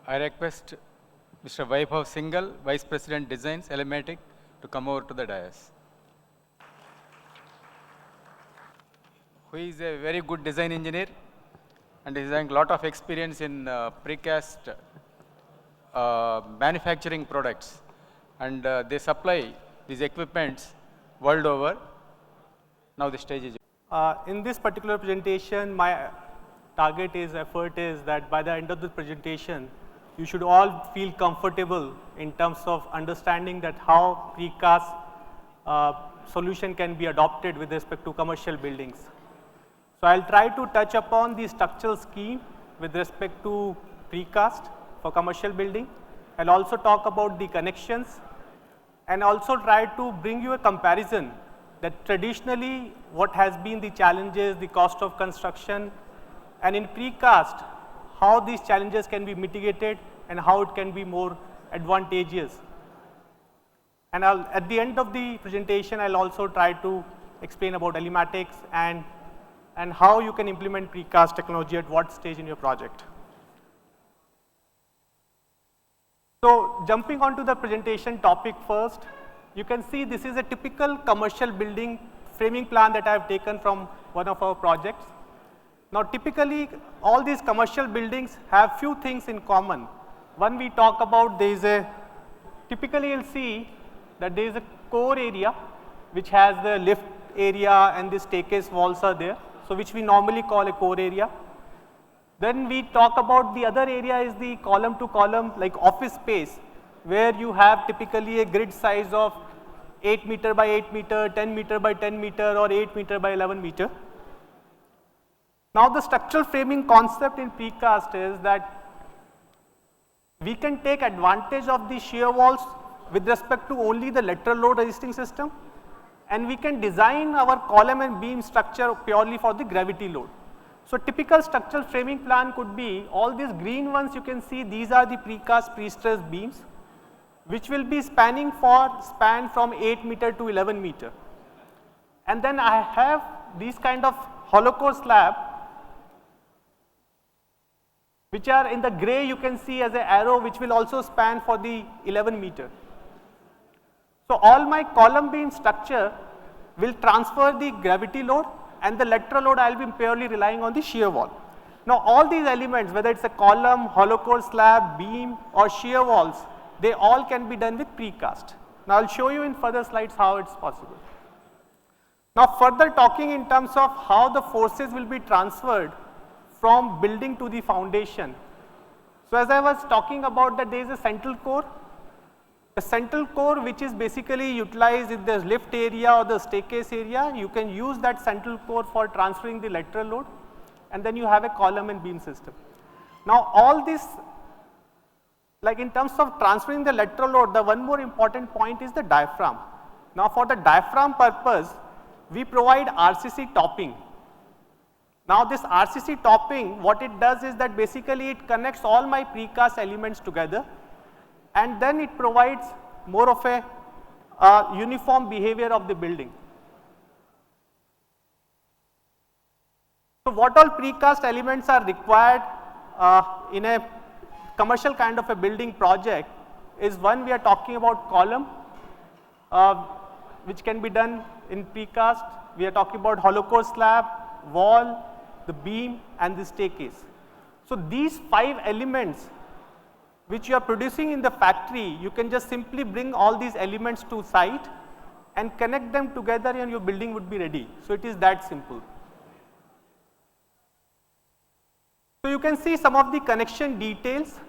I request Mr. Vaibhav Singhal, Vice President Designs, Elematic, to come over to the dais. Who is a very good design engineer and is having a lot of experience in precast manufacturing products. And they supply these equipments world over. Now the stage is. In this particular presentation, my effort is that by the end of the presentation, you should all feel comfortable in terms of understanding that how precast solution can be adopted with respect to commercial buildings. So I'll try to touch upon the structural scheme with respect to precast for commercial building. I'll also talk about the connections and also try to bring you a comparison that traditionally what has been the challenges, the cost of construction, and in precast, how these challenges can be mitigated and how it can be more advantageous. And at the end of the presentation, I'll also try to explain about Elematics and how you can implement precast technology at what stage in your project. So jumping onto the presentation topic first, you can see this is a typical commercial building framing plan that I have taken from one of our projects. Now typically all these commercial buildings have few things in common. One, we talk about there is a, typically you'll see that there is a core area which has the lift area and the staircase walls are there, so which we normally call a core area. Then we talk about the other area is the column to column like office space, where you have typically a grid size of 8 meter by 8 meter, 10 meter by 10 meter or 8 meter by 11 meter. Now the structural framing concept in precast is that we can take advantage of the shear walls with respect to only the lateral load resisting system, and we can design our column and beam structure purely for the gravity load. So typical structural framing plan could be all these green ones you can see, these are the precast pre-stressed beams which will be span from 8 meter to 11 meter. And then I have these kind of hollow core slab which are in the gray, you can see as an arrow, which will also span for the 11 meter. So all my column beam structure will transfer the gravity load, and the lateral load I will be purely relying on the shear wall. Now all these elements, whether it's a column, hollow core slab, beam or shear walls, they all can be done with precast. Now I'll show you in further slides how it's possible. Now further talking in terms of how the forces will be transferred from building to the foundation. So as I was talking about that there is a central core. The central core which is basically utilized in the lift area or the staircase area, you can use that central core for transferring the lateral load, and then you have a column and beam system. Now all this, like in terms of transferring the lateral load, the one more important point is the diaphragm. Now for the diaphragm purpose, we provide RCC topping. Now this RCC topping, what it does is that basically it connects all my precast elements together, and then it provides more of a uniform behavior of the building. So what all precast elements are required in a commercial kind of a building project is, one, we are talking about column which can be done in precast. We are talking about hollow core slab, wall, the beam and the staircase. So these 5 elements which you are producing in the factory, you can just simply bring all these elements to site and connect them together and your building would be ready. So it is that simple. So you can see some of the connection details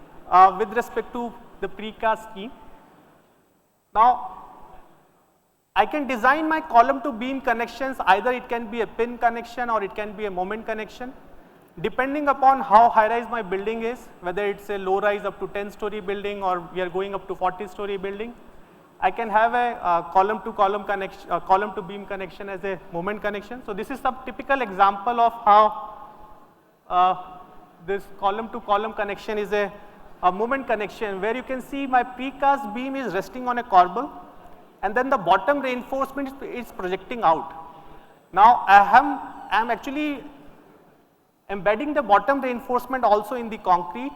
with respect to the precast scheme. Now I can design my column to beam connections, either it can be a pin connection or it can be a moment connection. Depending upon how high rise my building is, whether it's a low rise up to 10-story building or we are going up to 40-story building, I can have a column to column connection, column to beam connection as a moment connection. So this is some typical example of how this column to column connection is a moment connection, where you can see my precast beam is resting on a corbel and then the bottom reinforcement is projecting out. Now I am actually embedding the bottom reinforcement also in the concrete,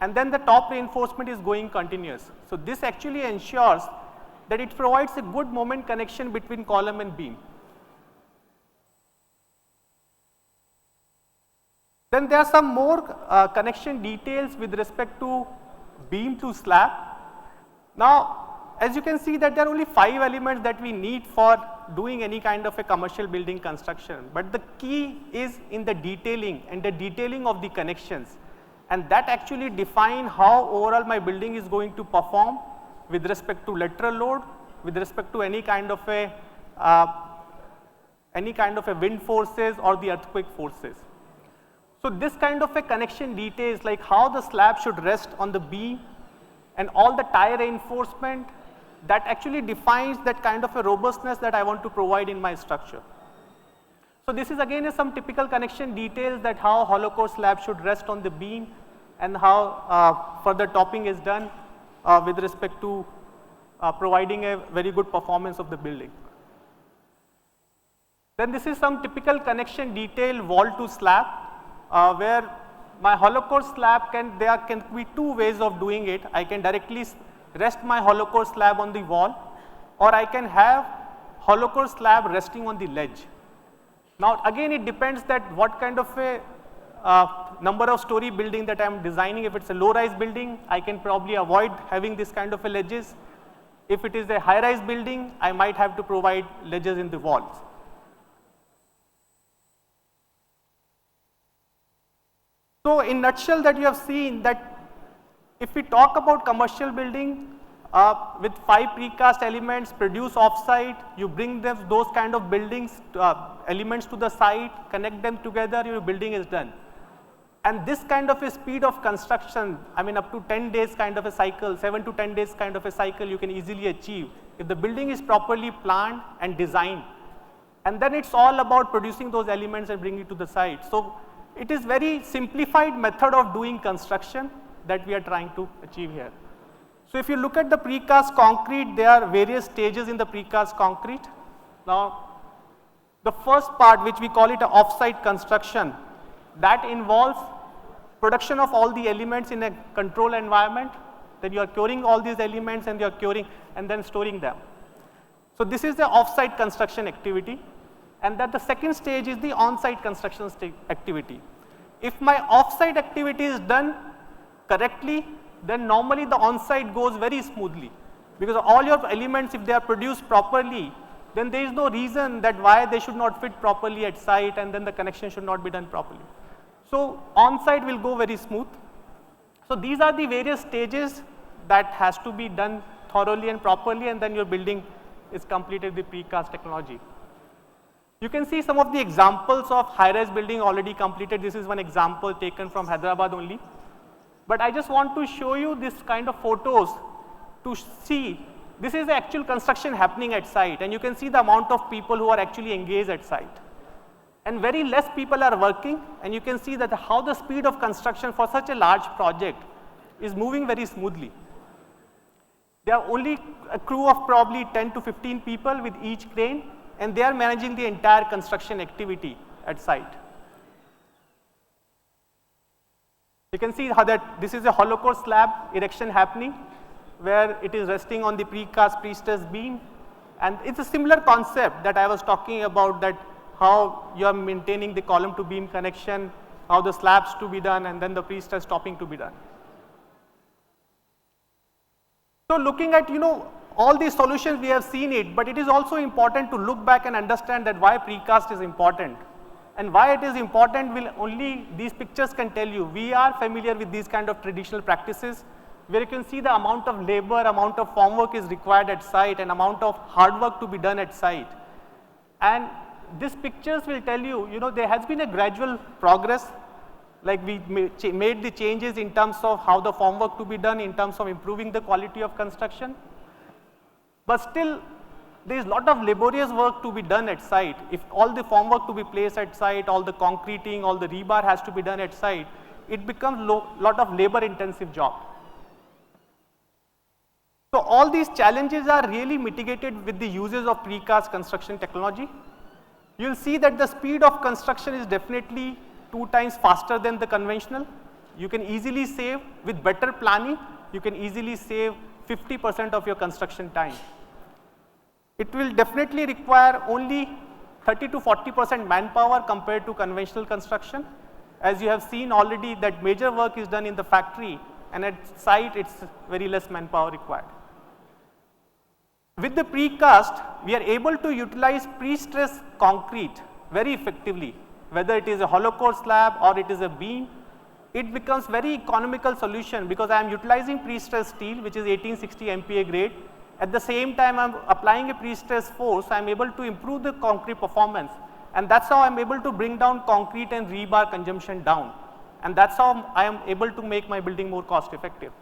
and then the top reinforcement is going continuous. So this actually ensures that it provides a good moment connection between column and beam. Then there are some more connection details with respect to beam to slab. Now, as you can see that there are only 5 elements that we need for doing any kind of a commercial building construction, but the key is in the detailing and the detailing of the connections, and that actually define how overall my building is going to perform with respect to lateral load, with respect to any kind of a wind forces or the earthquake forces. So this kind of a connection details like how the slab should rest on the beam and all the tie reinforcement, that actually defines that kind of a robustness that I want to provide in my structure. So this is again some typical connection details that how hollow core slab should rest on the beam and how further topping is done with respect to providing a very good performance of the building. Then this is some typical connection detail wall to slab, where my hollow core slab there can be 2 ways of doing it. I can directly rest my hollow core slab on the wall, or I can have hollow core slab resting on the ledge. Now again it depends that what kind of a number of story building that I am designing. If it's a low rise building, I can probably avoid having this kind of a ledges. If it is a high rise building, I might have to provide ledges in the walls. So in nutshell that you have seen that if we talk about commercial building with 5 precast elements produced off-site, you bring those kind of buildings elements to the site, connect them together, your building is done. And this kind of a speed of construction, I mean up to 10 days kind of a cycle, 7 to 10 days kind of a cycle you can easily achieve if the building is properly planned and designed. And then it's all about producing those elements and bringing it to the site. So it is very simplified method of doing construction that we are trying to achieve here. So if you look at the precast concrete, there are various stages in the precast concrete. Now the first part, which we call it an off-site construction, that involves production of all the elements in a controlled environment. Then you are curing all these elements and you are curing and then storing them. So this is the off-site construction activity. And that the second stage is the on-site construction activity. If my off-site activity is done correctly, then normally the on-site goes very smoothly, because all your elements, if they are produced properly, then there is no reason that why they should not fit properly at site and then the connection should not be done properly. So on-site will go very smooth. So these are the various stages that has to be done thoroughly and properly, and then your building is completed with precast technology. You can see some of the examples of high-rise building already completed. This is one example taken from Hyderabad only. But I just want to show you this kind of photos to see this is the actual construction happening at site, and you can see the amount of people who are actually engaged at site. And very less people are working, and you can see that how the speed of construction for such a large project is moving very smoothly. There are only a crew of probably 10 to 15 people with each crane, and they are managing the entire construction activity at site. You can see how that this is a hollow core slab erection happening, where it is resting on the precast pre-stressed beam, and it's a similar concept that I was talking about, that how you are maintaining the column to beam connection, how the slabs to be done, and then the pre-stressed topping to be done. So looking at all these solutions, we have seen it, but it is also important to look back and understand that why precast is important. And why it is important will only these pictures can tell you. We are familiar with these kind of traditional practices, where you can see the amount of labor, amount of formwork is required at site, and amount of hard work to be done at site. And these pictures will tell you, there has been a gradual progress, like we made the changes in terms of how the formwork to be done, in terms of improving the quality of construction. But still, there is a lot of laborious work to be done at site. If all the formwork to be placed at site, all the concreting, all the rebar has to be done at site, it becomes a lot of labor intensive job. So all these challenges are really mitigated with the uses of precast construction technology. You will see that the speed of construction is definitely 2 times faster than the conventional. you can easily save, with better planning, you can easily save 50% of your construction time. It will definitely require only 30 to 40% manpower compared to conventional construction. As you have seen already that major work is done in the factory, and at site it's very less manpower required. With the precast, we are able to utilize pre-stressed concrete very effectively, whether it is a hollow core slab or it is a beam. It becomes very economical solution because I am utilizing pre-stressed steel, which is 1860 MPa grade. At the same time, I am applying a pre-stressed force, I am able to improve the concrete performance, and that's how I am able to bring down concrete and rebar consumption down, and that's how I am able to make my building more cost effective.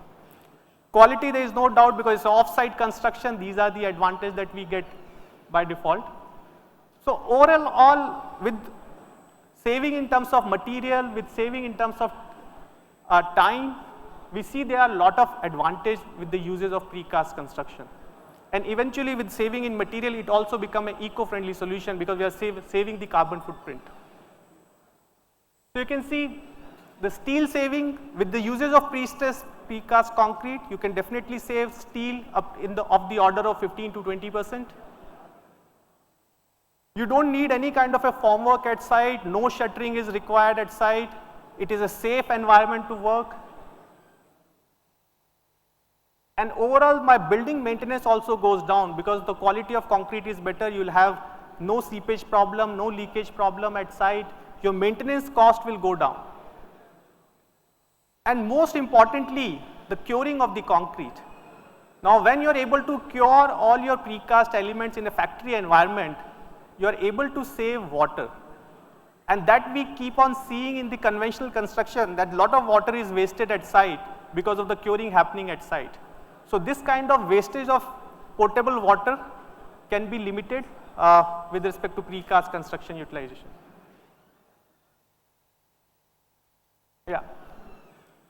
Quality, there is no doubt, because it's off-site construction, these are the advantages that we get by default. So overall, with saving in terms of material, with saving in terms of time, we see there are a lot of advantage with the uses of precast construction. And eventually with saving in material, it also become an eco-friendly solution because we are saving the carbon footprint. So you can see the steel saving with the uses of pre-stressed precast concrete, you can definitely save steel up in of the order of 15 to 20%. You don't need any kind of a formwork at site, no shuttering is required at site. It is a safe environment to work. And overall, my building maintenance also goes down because the quality of concrete is better. You will have no seepage problem, no leakage problem at site. Your maintenance cost will go down. And most importantly, the curing of the concrete. Now, when you are able to cure all your precast elements in a factory environment, you are able to save water. And that we keep on seeing in the conventional construction, that a lot of water is wasted at site because of the curing happening at site. So this kind of wastage of potable water can be limited with respect to precast construction utilization. Yeah.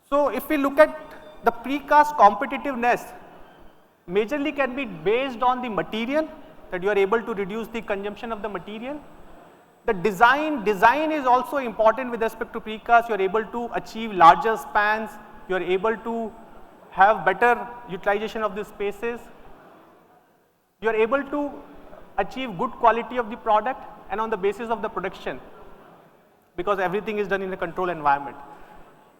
So if we look at the precast competitiveness, majorly can be based on the material, that you are able to reduce the consumption of the material. The design is also important with respect to precast. You are able to achieve larger spans, you are able to have better utilization of the spaces. You are able to achieve good quality of the product and on the basis of the production, because everything is done in a controlled environment.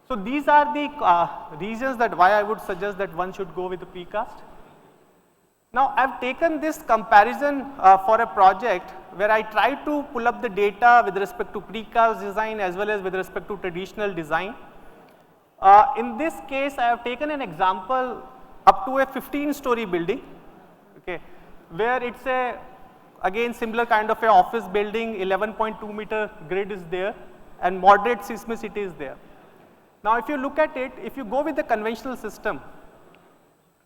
So these are the reasons that why I would suggest that one should go with the precast. Now I have taken this comparison for a project where I try to pull up the data with respect to precast design as well as with respect to traditional design. In this case, I have taken an example up to a 15-story building, okay, where it's a again similar kind of a office building, 11.2 meter grid is there and moderate seismicity is there. Now if you look at it, if you go with the conventional system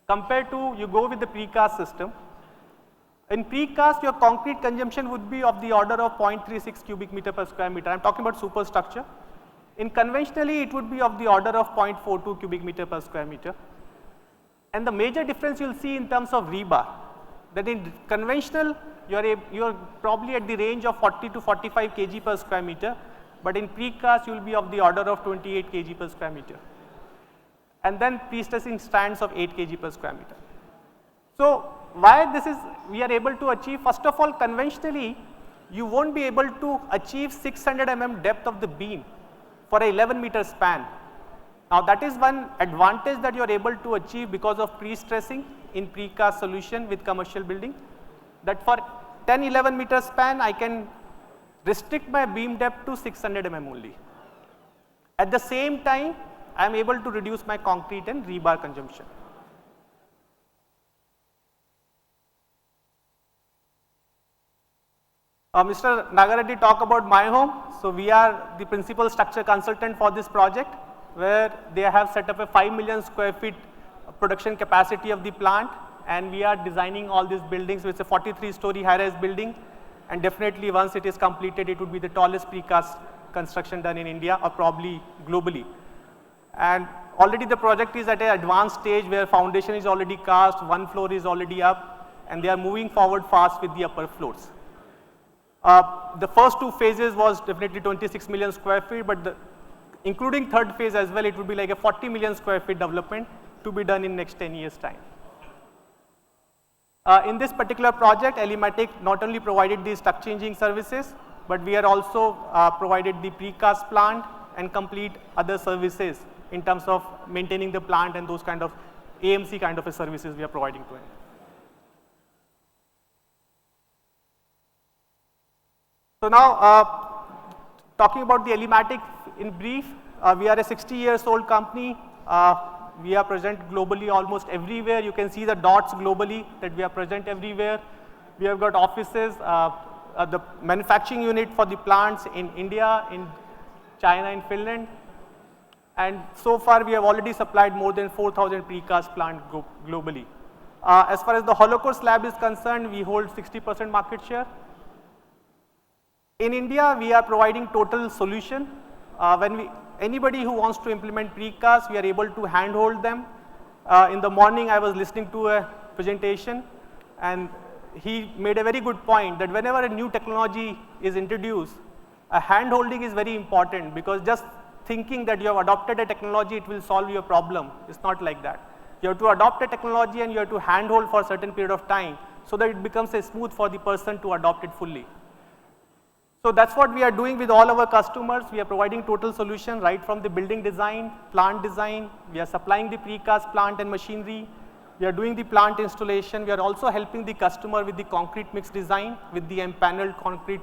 compared to you go with the precast system, in precast your concrete consumption would be of the order of 0.36 cubic meter per square meter. I am talking about superstructure. In conventionally, it would be of the order of 0.42 cubic meter per square meter. And the major difference you will see in terms of rebar, that in conventional, you are probably at the range of 40 to 45 kg per square meter, but in precast, you will be of the order of 28 kg per square meter. And then pre-stressing strands of 8 kg per square meter. So why this is, we are able to achieve, first of all, conventionally, you won't be able to achieve 600 mm depth of the beam for a 11 meter span. Now that is one advantage that you are able to achieve because of pre-stressing in precast solution with commercial building, that for 10-11 meter span I can restrict my beam depth to 600 mm only. At the same time, I am able to reduce my concrete and rebar consumption. Mr. Nagareddy talked about My Home. So we are the principal structure consultant for this project, where they have set up a 5 million square feet production capacity of the plant, and we are designing all these buildings. So it's a 43-story high-rise building, and definitely once it is completed, it would be the tallest precast construction done in India or probably globally. And already the project is at an advanced stage where foundation is already cast, one floor is already up, and they are moving forward fast with the upper floors. The first two phases was definitely 26 million square feet, but including third phase as well, it would be like a 40 million square feet development to be done in next 10 years time. In this particular project, Elematic not only provided the structure engineering services, but we are also provided the precast plant and complete other services in terms of maintaining the plant and those kind of AMC kind of a services we are providing to him. So now, talking about the Elematic in brief, we are a 60 years old company. We are present globally almost everywhere. You can see the dots globally that we are present everywhere. We have got offices, the manufacturing unit for the plants in India, in China, in Finland. And so far we have already supplied more than 4,000 precast plants globally. As far as the hollow core slab is concerned, we hold 60% market share. In India, we are providing total solution. Anybody who wants to implement precast, we are able to handhold them. In the morning, I was listening to a presentation, and he made a very good point that whenever a new technology is introduced, a handholding is very important, because just thinking that you have adopted a technology, it will solve your problem. It's not like that. You have to adopt a technology and you have to handhold for a certain period of time so that it becomes smooth for the person to adopt it fully. So that's what we are doing with all our customers. We are providing total solution right from the building design, plant design. We are supplying the precast plant and machinery. We are doing the plant installation. We are also helping the customer with the concrete mix design with the empaneled concrete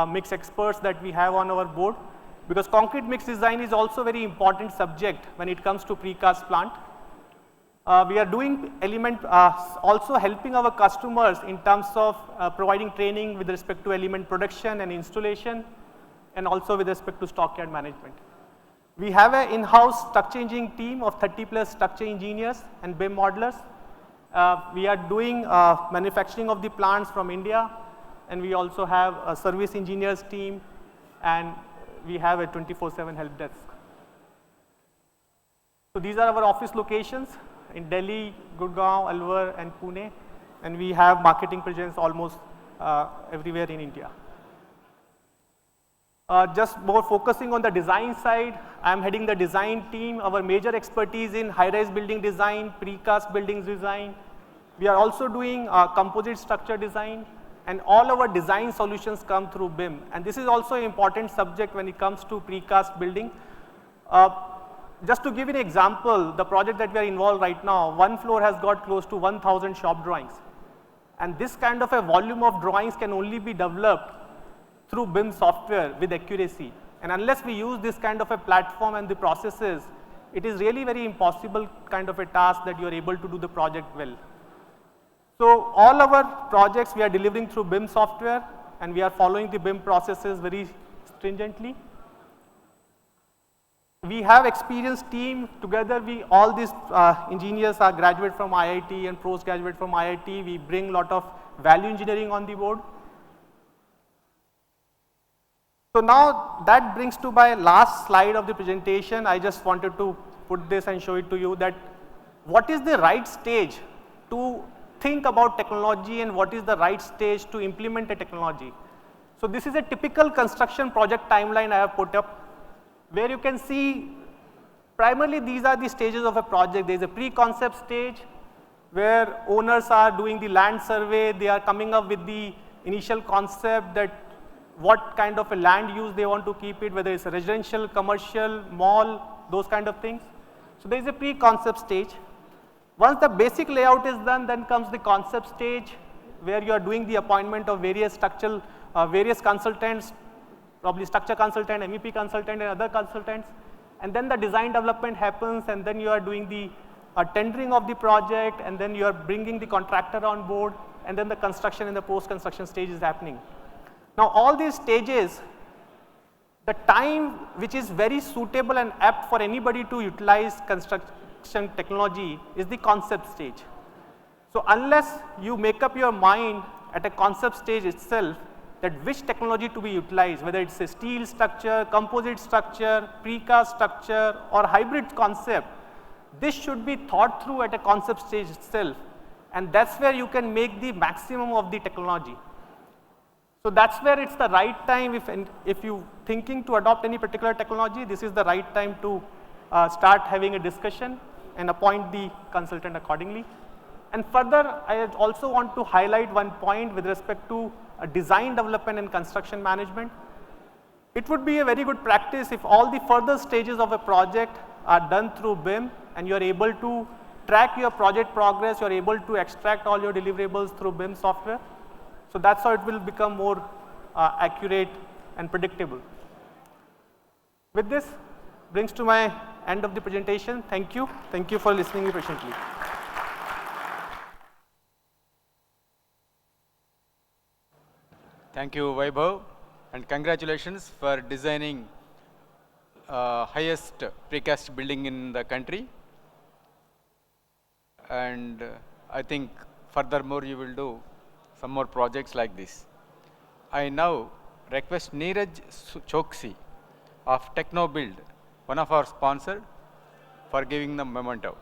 mix experts that we have on our board. Because concrete mix design is also a very important subject when it comes to precast plant. We are doing also helping our customers in terms of providing training with respect to element production and installation, and also with respect to stockyard management. We have an in-house structure engineering team of 30+ structure engineers and BIM modelers. We are doing manufacturing of the plants from India, and we also have a service engineers team, and we have a 24/7 help desk. So these are our office locations in Delhi, Gurgaon, Alwar, and Pune, and we have marketing presence almost everywhere in India. Just more focusing on the design side, I am heading the design team. Our major expertise in high-rise building design, precast buildings design. We are also doing composite structure design, and all our design solutions come through BIM. And this is also an important subject when it comes to precast building. Just to give you an example, the project that we are involved right now, one floor has got close to 1,000 shop drawings. And this kind of a volume of drawings can only be developed through BIM software with accuracy. And unless we use this kind of a platform and the processes, it is really very impossible kind of a task that you are able to do the project well. So all our projects we are delivering through BIM software, and we are following the BIM processes very stringently. We have experienced team together. All these engineers are graduate from IIT and postgraduate from IIT. We bring a lot of value engineering on the board. So now that brings to my last slide of the presentation. I just wanted to put this and show it to you that what is the right stage to think about technology and what is the right stage to implement a technology. So this is a typical construction project timeline I have put up, where you can see primarily these are the stages of a project. There is a pre-concept stage where owners are doing the land survey. They are coming up with the initial concept that what kind of a land use they want to keep it, whether it's a residential, commercial, mall, those kind of things. So there is a pre-concept stage. Once the basic layout is done, then comes the concept stage where you are doing the appointment of various various consultants, probably structure consultant, MEP consultant, and other consultants. And then the design development happens, and then you are doing the tendering of the project, and then you are bringing the contractor on board, and then the construction and the post-construction stage is happening. Now all these stages, the time which is very suitable and apt for anybody to utilize construction technology is the concept stage. So unless you make up your mind at a concept stage itself that which technology to be utilized, whether it's a steel structure, composite structure, precast structure, or hybrid concept, this should be thought through at a concept stage itself, and that's where you can make the maximum of the technology. So that's where it's the right time, if you thinking to adopt any particular technology, this is the right time to start having a discussion and appoint the consultant accordingly. And further, I also want to highlight one point with respect to design development and construction management. It would be a very good practice if all the further stages of a project are done through BIM and you are able to track your project progress, you are able to extract all your deliverables through BIM software. So that's how it will become more accurate and predictable. With this, brings to my end of the presentation. Thank you. Thank you for listening patiently. Thank you, Vaibhav, and congratulations for designing highest precast building in the country. And I think furthermore you will do some more projects like this. I now request Neeraj Choksi of TechnoBuild, one of our sponsors, for giving the memento.